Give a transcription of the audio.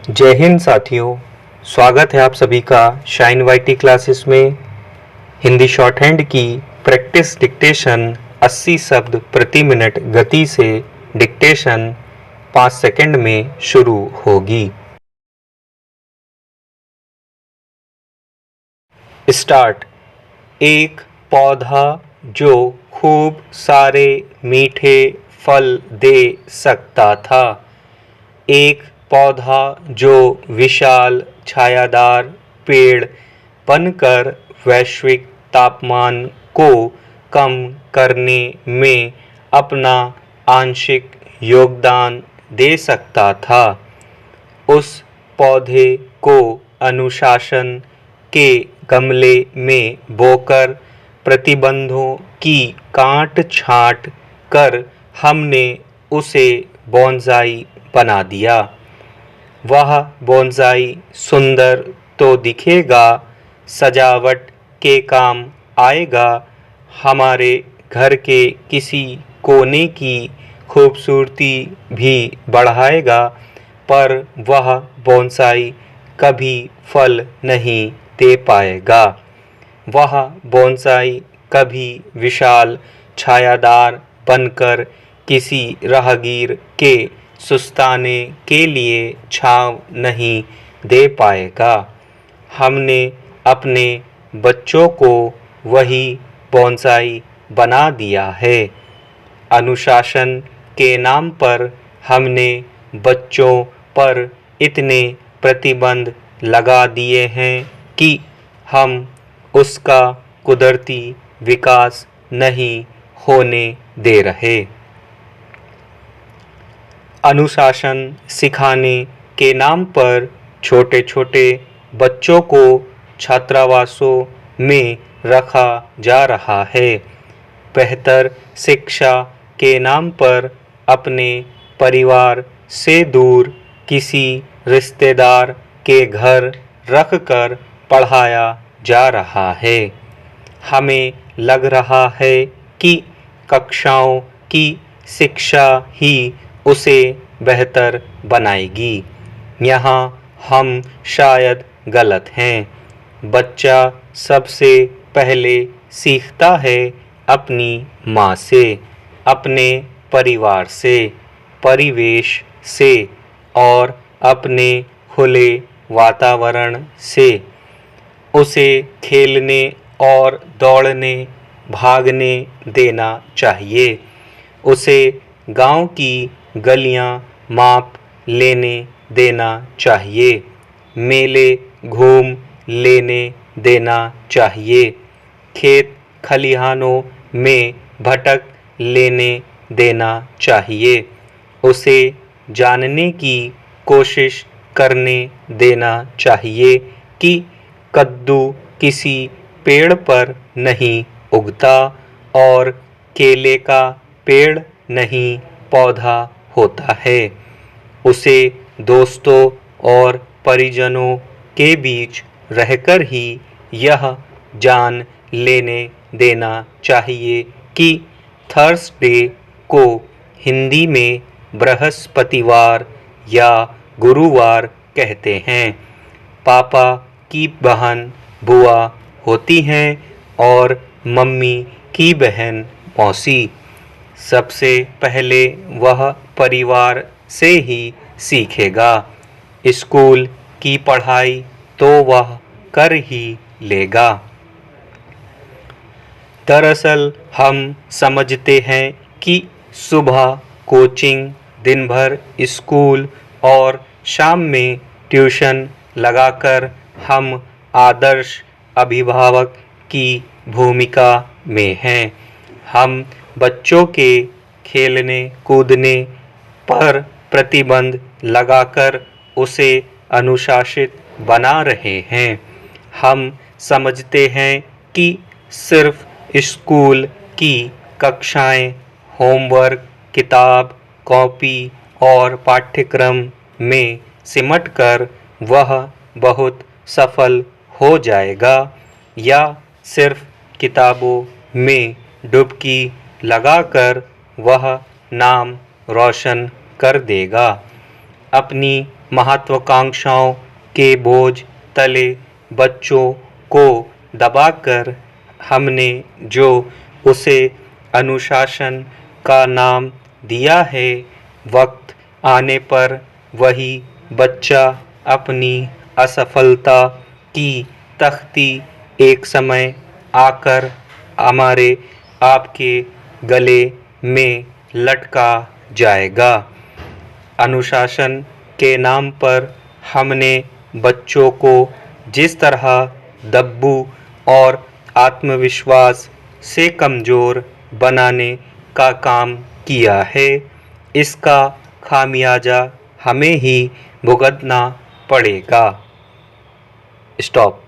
जय हिंद साथियों। स्वागत है आप सभी का शाइन वाईटी क्लासेस में। हिंदी शॉर्ट हैंड की प्रैक्टिस डिक्टेशन 80 शब्द प्रति मिनट गति से डिक्टेशन 5 सेकंड में शुरू होगी। स्टार्ट। एक पौधा जो खूब सारे मीठे फल दे सकता था। एक पौधा जो विशाल छायादार पेड़ बनकर वैश्विक तापमान को कम करने में अपना आंशिक योगदान दे सकता था। उस पौधे को अनुशासन के गमले में बोकर प्रतिबंधों की काट छांट कर हमने उसे बोनसाई बना दिया। वह बोनसाई सुंदर तो दिखेगा, सजावट के काम आएगा, हमारे घर के किसी कोने की खूबसूरती भी बढ़ाएगा, पर वह बोनसाई कभी फल नहीं दे पाएगा। वह बोनसाई कभी विशाल छायादार बनकर किसी राहगीर के सुस्ताने के लिए छांव नहीं दे पाएगा। हमने अपने बच्चों को वही बोनसाई बना दिया है। अनुशासन के नाम पर हमने बच्चों पर इतने प्रतिबंध लगा दिए हैं कि हम उसका कुदरती विकास नहीं होने दे रहे। अनुशासन सिखाने के नाम पर छोटे छोटे बच्चों को छात्रावासों में रखा जा रहा है। बेहतर शिक्षा के नाम पर अपने परिवार से दूर किसी रिश्तेदार के घर रखकर पढ़ाया जा रहा है। हमें लग रहा है कि कक्षाओं की शिक्षा ही उसे बेहतर बनाएगी। यहाँ हम शायद गलत हैं। बच्चा सबसे पहले सीखता है अपनी माँ से, अपने परिवार से, परिवेश से और अपने खुले वातावरण से। उसे खेलने और दौड़ने भागने देना चाहिए। उसे गांव की गलियां माप लेने देना चाहिए। मेले घूम लेने देना चाहिए। खेत खलिहानों में भटक लेने देना चाहिए। उसे जानने की कोशिश करने देना चाहिए कि कद्दू किसी पेड़ पर नहीं उगता और केले का पेड़ नहीं पौधा होता है। उसे दोस्तों और परिजनों के बीच रहकर ही यह जान लेने देना चाहिए कि थर्सडे को हिंदी में बृहस्पतिवार या गुरुवार कहते हैं। पापा की बहन बुआ होती हैं और मम्मी की बहन मौसी। सबसे पहले वह परिवार से ही सीखेगा। स्कूल की पढ़ाई तो वह कर ही लेगा। दरअसल हम समझते हैं कि सुबह कोचिंग, दिन भर स्कूल और शाम में ट्यूशन लगाकर हम आदर्श अभिभावक की भूमिका में हैं। हम बच्चों के खेलने कूदने पर प्रतिबंध लगाकर उसे अनुशासित बना रहे हैं। हम समझते हैं कि सिर्फ स्कूल की कक्षाएं, होमवर्क, किताब, कॉपी और पाठ्यक्रम में सिमटकर वह बहुत सफल हो जाएगा या सिर्फ किताबों में डुबकी लगाकर वह नाम रोशन कर देगा। अपनी महत्वाकांक्षाओं के बोझ तले बच्चों को दबाकर हमने जो उसे अनुशासन का नाम दिया है, वक्त आने पर वही बच्चा अपनी असफलता की तख्ती एक समय आकर हमारे आपके गले में लटका जाएगा। अनुशासन के नाम पर हमने बच्चों को जिस तरह दब्बू और आत्मविश्वास से कमज़ोर बनाने का काम किया है, इसका खामियाजा हमें ही भुगतना पड़ेगा। स्टॉप।